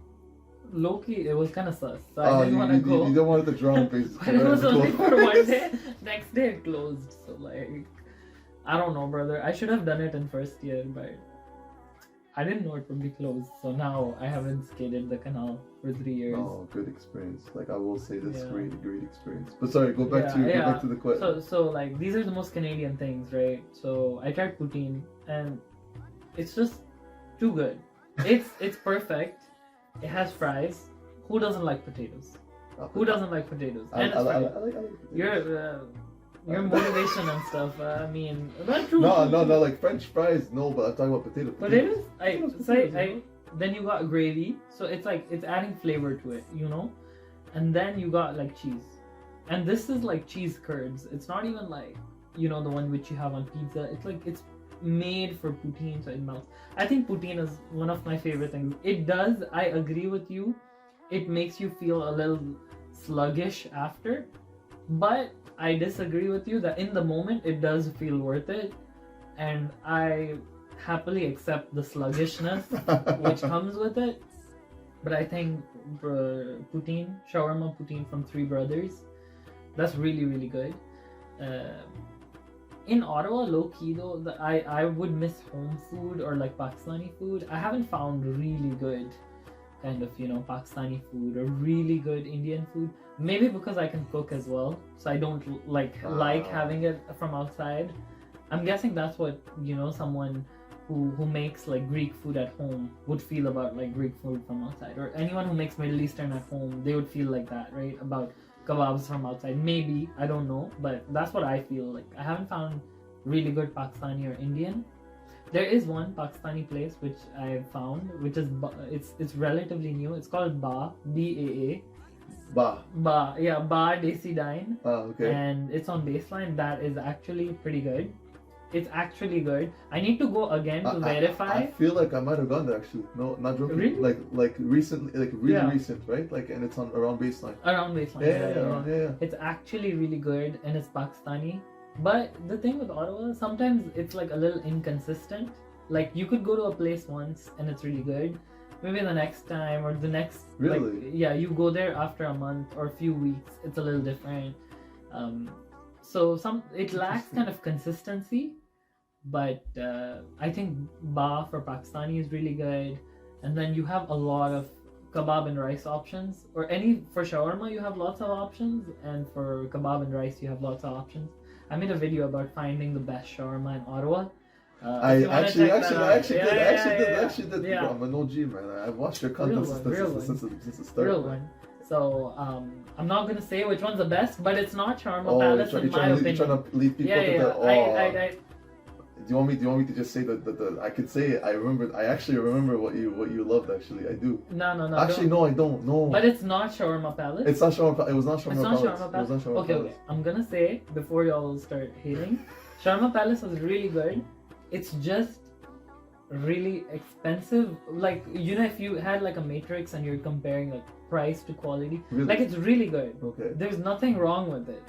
Low key, it was kind of sus. So I didn't want to go. You don't want the drum faces. But it was only for one day. Next day it closed. So like, I don't know, brother. I should have done it in first year, but I didn't know it would be closed. So now I haven't skated the canal for 3 years. Oh, good experience. Like I will say this, great experience. But sorry, go back to the question. So like these are the most Canadian things, right? So I tried poutine and it's just too good. It's perfect. It has fries. Who doesn't like potatoes? Who doesn't like potatoes? I like potatoes. Your motivation and stuff. I mean, not true. No, like French fries. No, but I'm talking about potatoes. Potatoes. Then you got gravy, so it's like it's adding flavor to it, you know. And then you got like cheese, and this is like cheese curds. It's not even like, you know, the one which you have on pizza. It's like it's made for poutine, so it melts. I think poutine is one of my favorite things. It does. I agree with you. It makes you feel a little sluggish after, but I disagree with you that in the moment it does feel worth it, and I happily accept the sluggishness which comes with it. But I think poutine, shawarma poutine from Three Brothers, that's really, really good. In Ottawa, low key though, I would miss home food or like Pakistani food. I haven't found really good kind of, you know, Pakistani food or really good Indian food. Maybe because I can cook as well, so I don't like having it from outside. I'm guessing that's what, you know, someone who makes like Greek food at home would feel about like Greek food from outside, or anyone who makes Middle Eastern at home, they would feel like that, right? About kebabs from outside. Maybe, I don't know, but that's what I feel like. I haven't found really good Pakistani or Indian. There is one Pakistani place which I found, which is it's relatively new. It's called BAA. Ba Desi Dine. Okay. And it's on Baseline. That is actually pretty good. It's actually good. I need to go again to verify. I feel like I might have gone there actually. No, not joking. Really? Like recently, like really recent, right? Like, and it's on around Baseline. Around Baseline. Yeah. It's actually really good, and it's Pakistani. But the thing with Ottawa, sometimes it's like a little inconsistent. Like you could go to a place once and it's really good. Maybe the next time or the next, really? You go there after a month or a few weeks, it's a little different. So it lacks kind of consistency, but I think Ba for Pakistani is really good. And then you have a lot of kebab and rice options, or for shawarma you have lots of options, and for kebab and rice you have lots of options. I made a video about finding the best shawarma in Ottawa. I actually did. Yeah. Bro, I'm an OG, man. I've watched your content since the start. Real one. So I'm not gonna say which one's the best, but it's not Shawarma Palace in my opinion. You're trying to lead people to Do you want me to just say that I could say it. I actually remember what you loved. Actually, I do. No. Actually, no, I don't. No. But it's not Shawarma Palace. It's not Shawarma. It was not Shawarma Palace. Shawarma Palace. It was not Shawarma Palace. Okay. I'm gonna say before y'all start hating, Shawarma Palace was really good. It's just really expensive. Like if you had like a matrix and you're comparing like price to quality, like it's really good. Okay. There's nothing wrong with it.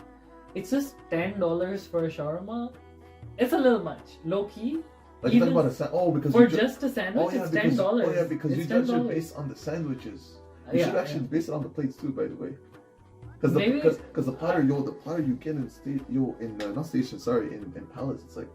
It's just $10 for a shawarma. It's a little much, low key. Like you talking about because for just a sandwich, it's $10. Oh yeah, because it's you judge it based on the sandwiches. You should actually base it on the plates too, by the way. Because the platter, the platter you get in Palace, it's like,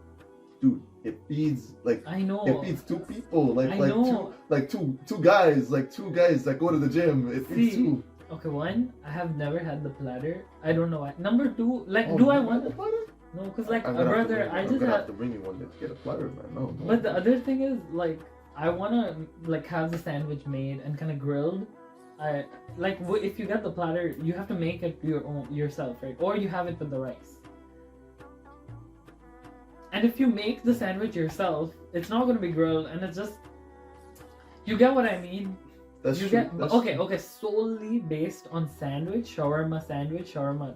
dude, it feeds like I know. It feeds two people, two guys that go to the gym. It feeds two. Okay, one, I have never had the platter. I don't know why. Number two, do I want the platter? No, because like a brother, I just have to bring you one to get a platter, man. No. But the other thing is like I wanna like have the sandwich made and kind of grilled. If you get the platter, you have to make it yourself, right? Or you have it with the rice. And if you make the sandwich yourself, it's not gonna be grilled, and it's just you get what I mean. That's true. Okay. Solely based on shawarma,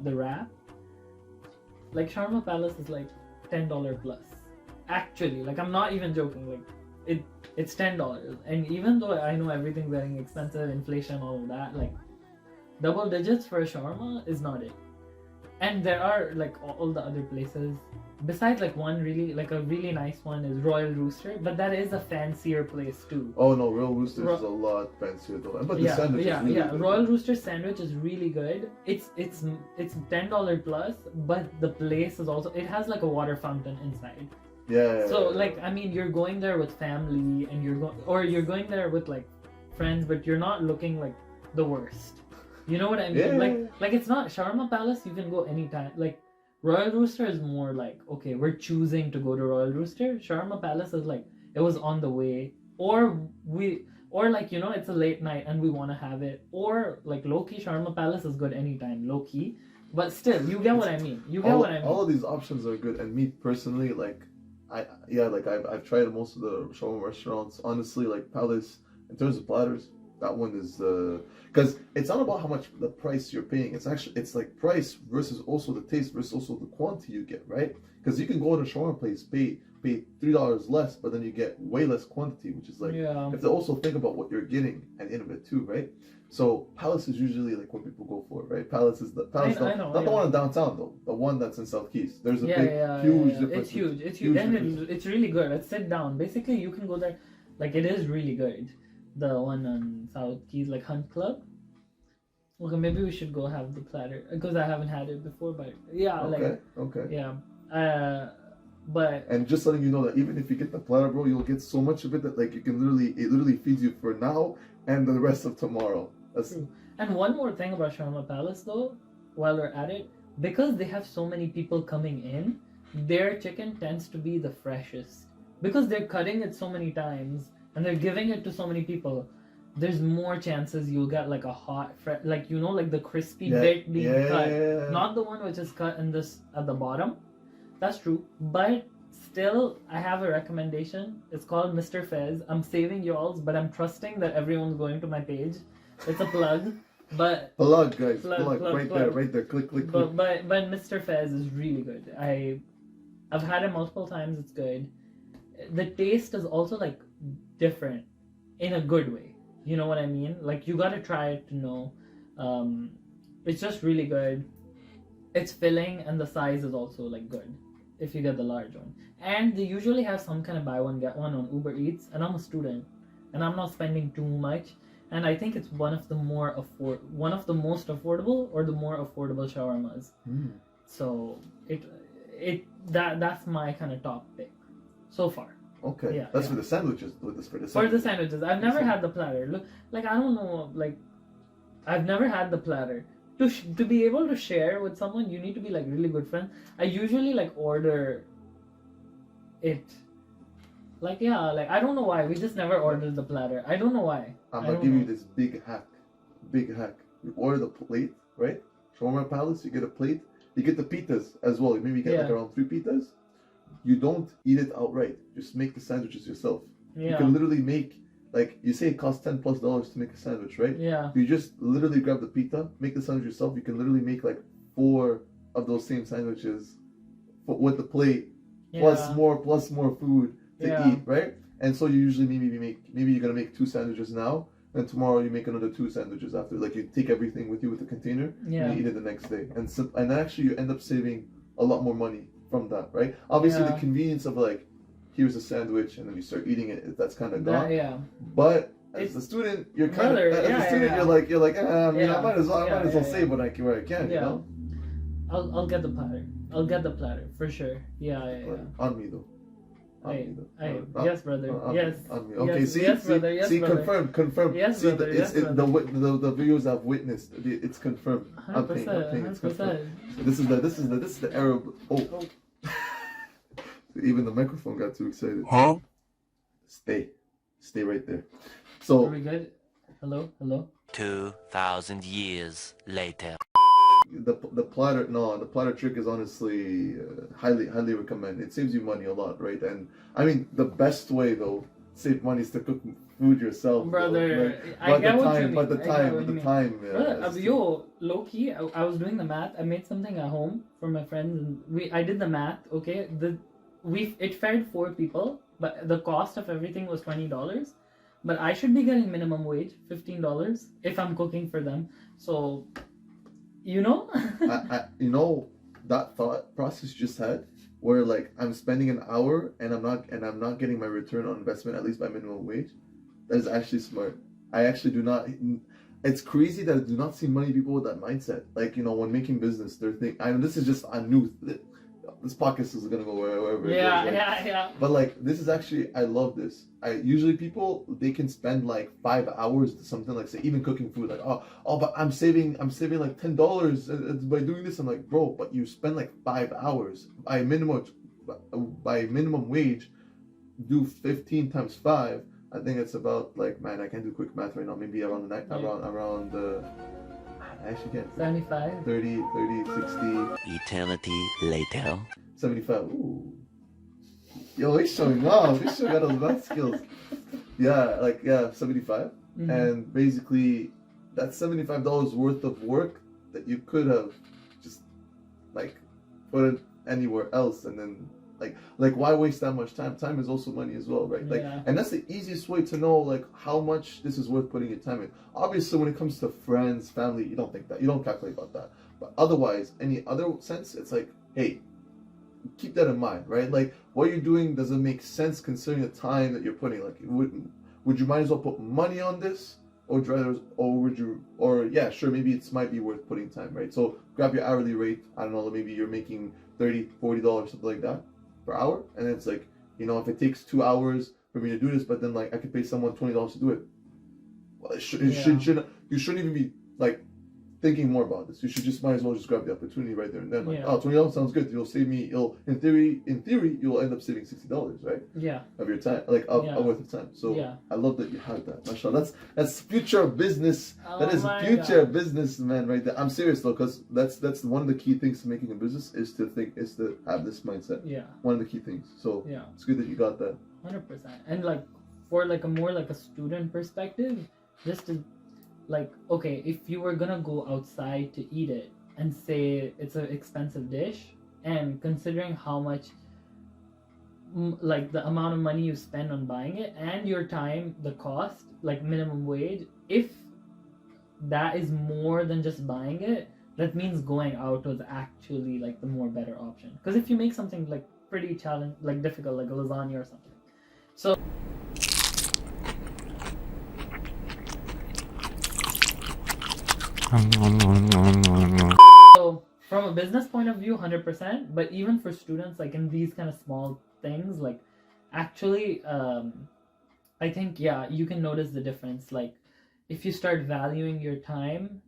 the wrap. Like Shawarma Palace is like $10 plus. Actually, like I'm not even joking. Like it's $10, and even though I know everything's getting expensive, inflation, all of that, like double digits for a shawarma is not it. And there are like all the other places. Besides, like one really nice one is Royal Rooster, but that is a fancier place too. Oh no, Royal Rooster is a lot fancier though. But the sandwich is really good. Royal Rooster sandwich is really good. It's $10 plus, but the place is also, it has like a water fountain inside. Yeah. So like I mean, you're going there with family, and you're going there with like friends, but you're not looking like the worst. You know what I mean? Yeah. Like it's not Shawarma Palace. You can go anytime. Like Royal Rooster is more like, okay, we're choosing to go to Royal Rooster. Shawarma Palace is like, it was on the way, or like it's a late night and we want to have it, or like low key Shawarma Palace is good anytime, low key. But still, you get what I mean. All of these options are good, and me personally, like I've tried most of the shawarma restaurants. Honestly, like Palace, in terms of platters, that one is because it's not about how much the price you're paying. It's like price versus also the taste versus also the quantity you get, right? Because you can go to a shawarma place, pay $3 less, but then you get way less quantity, which is like you have to also think about what you're getting at the end of it too, right? So Palace is usually like what people go for, right? Palace is not the one in downtown though, the one that's in South Keys. There's a huge difference. It's huge, and it's really good. Let's sit down. Basically, you can go there. Like it is really good. The one on South Keys, like Hunt Club. Okay, maybe we should go have the platter because I haven't had it before. But but and just letting you know that even if you get the platter, bro, you'll get so much of it that like it literally feeds you for now and the rest of tomorrow. That's true. And one more thing about Shawarma Palace though, while we're at it, because they have so many people coming in, their chicken tends to be the freshest. because they're cutting it so many times and they're giving it to so many people, there's more chances you'll get like a hot, like like the crispy bit being cut, not the one which is cut in this at the bottom. That's true, but still, I have a recommendation. It's called Mr. Fez. I'm saving y'all's, but I'm trusting that everyone's going to my page. It's a plug, but plug, guys, plug, right plug. there, right there. Click, click, click. But Mr. Fez is really good. I've had it multiple times. It's good. The taste is also like different in a good way. You know what I mean? Like you gotta try it to know. It's just really good. It's filling and the size is also like good if you get the large one. And they usually have some kind of buy one get one on Uber Eats. And I'm a student, and I'm not spending too much. And I think it's one of the most affordable or the more affordable shawarmas. So that's my kind of top pick so far. Okay, yeah, that's yeah. for the sandwiches. For the sandwiches, I've never had the platter. Look, like I don't know, like I've never had the platter. To be able to share with someone, you need to be like really good friends. I usually like order it. Like like I don't know why we just never ordered the platter. I don't know why. I'm gonna give you this big hack. You order the plate, right? Shawarma Palace. You get a plate. You get the pitas as well. Maybe you get like around 3 pitas. You don't eat it outright. Just make the sandwiches yourself. Yeah. You can literally make, like you say, it costs $10+ to make a sandwich, right? Yeah. You just literally grab the pita, make the sandwich yourself. You can literally make like 4 of those same sandwiches with the plate, plus more food to eat, right? And so you usually maybe you're gonna make 2 sandwiches now, and tomorrow you make another 2 sandwiches after. Like you take everything with you with the container, and you eat it the next day. And actually you end up saving a lot more money from that, right? Obviously the convenience of like, here's a sandwich, and then you start eating it. That's kind of gone. But as a student, you're kind of you're like, I might as well save what I can where I can. You know. I'll get the platter. I'll get the platter for sure. Yeah. On me though. Yes, brother. Yes. On me. Okay. Yes, see, yes, brother. Yes, see, brother. confirm. Yes, see, brother. Yes, brother. The videos I've witnessed. It's confirmed. 100%. I'm paying. It's 100%. confirmed. This is the Arab. Oh. Even the microphone got too excited. Huh? Stay right there. So. Are we good? Hello. 2,000 years later. The platter trick is honestly highly recommend. It saves you money a lot, right? And I mean the best way though save money is to cook food yourself, brother. I get what you mean. But the time. Brother, low key, I was doing the math. I made something at home for my friends, and I did the math. Okay, it fed 4 people, but the cost of everything was $20. But I should be getting minimum wage, $15, if I'm cooking for them. So. That thought process you just had, where like I'm spending an hour and I'm not getting my return on investment at least by minimum wage. That is actually smart. I actually do not. It's crazy that I do not see many people with that mindset. Like when making business, they're thinking. I know this is just a new. This podcast is gonna go wherever. Yeah. But like this is actually, I love this. Usually people, they can spend like 5 hours to something, like say even cooking food, like but I'm saving like $10 by doing this. I'm like, bro, but you spend like 5 hours by minimum wage, do 15 times 5. I think it's about like, man, I can't do quick math right now. Maybe around I actually can't. 75. 30, 60. Eternity later. 75. Ooh. Yo, he's showing off. He's showing out those math skills. 75. Mm-hmm. And basically, that's $75 worth of work that you could have just like put it anywhere else, and then like why waste that much time? Time is also money as well, right? And that's the easiest way to know like how much this is worth putting your time in. Obviously, when it comes to friends, family, you don't think that, you don't calculate about that. But otherwise, any other sense, it's like, hey, keep that in mind, right? Like what you're doing doesn't make sense considering the time that you're putting. Like, would you might as well put money on this, or maybe it might be worth putting time, right? So grab your hourly rate. I don't know, maybe you're making $30, $40, something like that per hour, and it's like, if it takes 2 hours for me to do this, but then like I could pay someone $20 to do it. Well, you shouldn't even be like thinking more about this. You should just might as well just grab the opportunity right there and then. Like, Yeah. oh, $20 sounds good. You'll save me. In theory, you'll end up saving $60, right? Yeah. Of your time, like Yeah. a worth of time. So Yeah. I love that you had that. Mashallah. That's future business. That Oh is my future God. business, man, right there. I'm serious though, because that's one of the key things to making a business is to have this mindset. Yeah. One of the key things. So Yeah. it's good that you got that. 100%. And like for like a more like a student perspective, just to like, okay, if you were gonna go outside to eat it and say it's an expensive dish, and considering how much like the amount of money you spend on buying it and your time, the cost, like minimum wage, if that is more than just buying it, that means going out was actually like the more better option. Because if you make something like pretty like difficult, like a lasagna or something, so so from a business point of view, 100%. But even for students, like in these kind of small things, like actually, I think you can notice the difference. Like if you start valuing your time,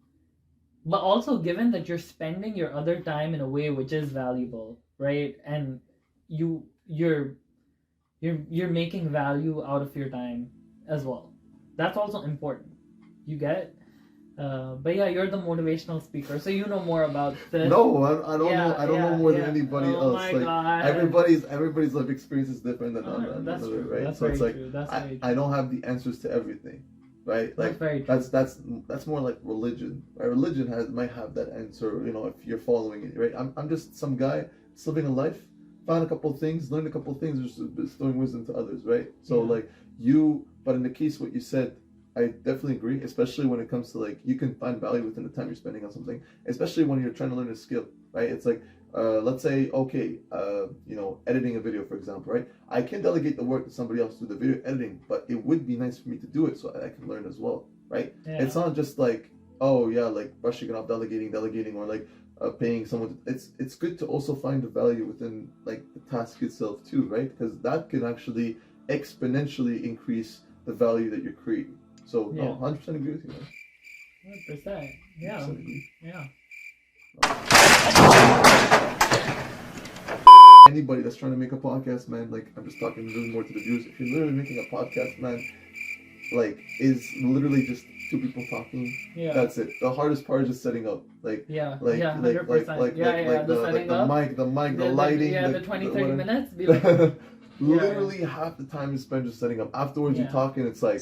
but also given that you're spending your other time in a way which is valuable, right? And you're making value out of your time as well. That's also important. You get it? But yeah, you're the motivational speaker, so you know more about this. No, I don't know. I don't know more than yeah. anybody Oh else. my Like God. everybody's life experience is different than That's another, true. right? That's So very it's like true. That's very true. I don't have the answers to everything, right? That's Like very true. that's more like religion. Right? Religion might have that answer, you know, if you're following it, right? I'm just some guy just living a life, found a couple of things, learned a couple of things, just bestowing wisdom to others, right? So Yeah. like but in the case what you said, I definitely agree, especially when it comes to like you can find value within the time you're spending on something, especially when you're trying to learn a skill, right? It's like let's say you know, editing a video, for example, right? I can delegate the work to somebody else to do the video editing, but it would be nice for me to do it so I can learn as well, right? Yeah. It's not just like, oh yeah, like brushing it off, delegating, or like paying someone. It's good to also find the value within like the task itself too, right? Because that can actually exponentially increase the value that you're creating. So no, 100% agree with you, man. 100%. Yeah. 100% agree. Yeah. Anybody that's trying to make a podcast, man, like I'm just talking really more to the viewers. If you're literally making a podcast, man, like is literally just two people talking. Yeah. That's it. The hardest part is just setting up. Like Yeah. like yeah. like 100%. like The setting the up. mic, the lighting, the 20-30 whatever. minutes. Be like, Literally half the time is spent just setting up. Afterwards, Yeah. you're talking. It's done.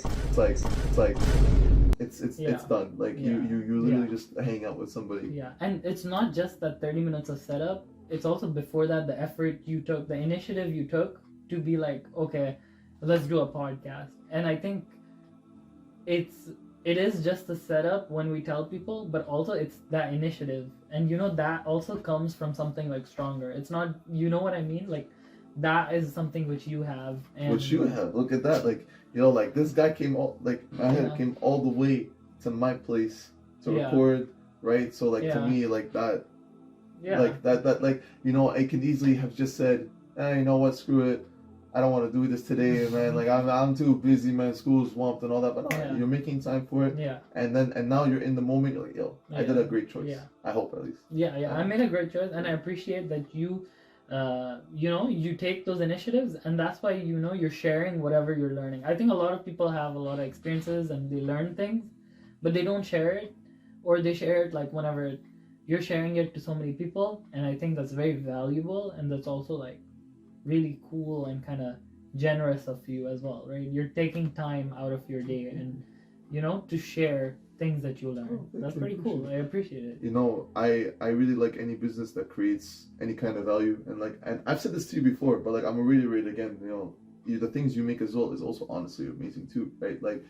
Like Yeah. you literally just hang out with somebody. yeah. And it's not just that 30 minutes of setup. It's also before that, the effort you took, the initiative you took to be like, okay, let's do a podcast. And I think it is just the setup when we tell people, but also it's that initiative. And you know, that also comes from something like stronger. It's not, you know what I mean? Like, that is something which you have. And Which you have. Look at that. Like, you know, like this guy came all the way to my place to Yeah. record, right? So like to Yeah. me, like that, Yeah. like that, like, you know, I could easily have just said, you know what, screw it. I don't want to do this today, man. Like I'm too busy, man. School's swamped and all that. But no, Yeah. you're making time for it. Yeah. And now you're in the moment. You're like, yo, I did a great choice. Yeah. I hope at least. Yeah, I made a great choice, and I appreciate that you, you know, you take those initiatives, and that's why, you know, you're sharing whatever you're learning. I think a lot of people have a lot of experiences and they learn things, but they don't share it, or they share it like whenever you're sharing it to so many people, and I think that's very valuable, and that's also like really cool and kind of generous of you as well, right? You're taking time out of your day and, you know, to share things that you learn. Oh, thank That's you. pretty cool. I appreciate it. You know, I really like any business that creates any kind of value, and I've said this to you before, but like I'm gonna reiterate again. You know, the things you make as well is also honestly amazing too, right? Like,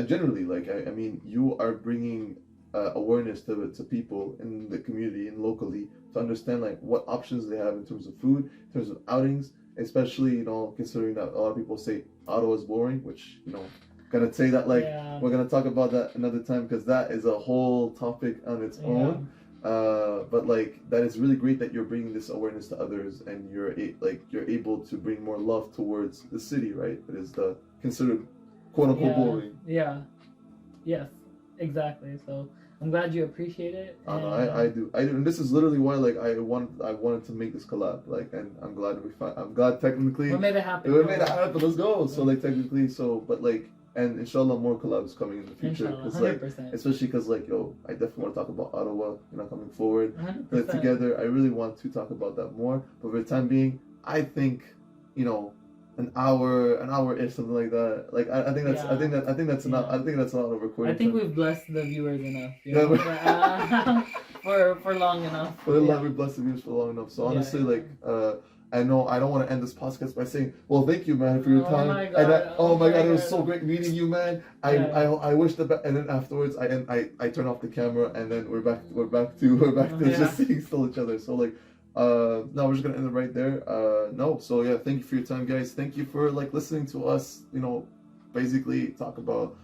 generally, like I mean, you are bringing awareness to people in the community and locally to understand like what options they have in terms of food, in terms of outings, especially, you know, considering that a lot of people say Ottawa is boring, which, you know, gonna say that like we're gonna talk about that another time because that is a whole topic on its own. But like that is really great that you're bringing this awareness to others, and you're able to bring more love towards the city, right? That is the considered quote unquote boring. Yeah. Yes. Exactly. So I'm glad you appreciate it. I know, I do, and this is literally why like I wanted to make this collab, like, and I'm glad I'm glad technically We made it happen. we made it happen. Let's go. So like technically, but like, and inshallah more collabs coming in the future, Inshallah, because like 100%. especially because like I definitely want to talk about Ottawa, coming forward. 100%. But together, I really want to talk about that more. But for the time being, I think an hour ish, something like that. Like I think that's I think that's not Yeah. I think that's a lot of recording. I think time. we've blessed the viewers enough. Yeah, For long enough. But we blessed the viewers for long enough. So honestly, like I know I don't want to end this podcast by saying, well, thank you, man, for your time. My God. And oh my God, it was so great meeting you, man. I wish the best. And then afterwards, I turn off the camera, and then we're back to just seeing still each other. So like, no, we're just gonna end it right there. So yeah, thank you for your time, guys. Thank you for like listening to us. Basically talk about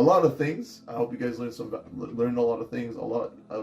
a lot of things. I hope you guys learned a lot of things. A lot of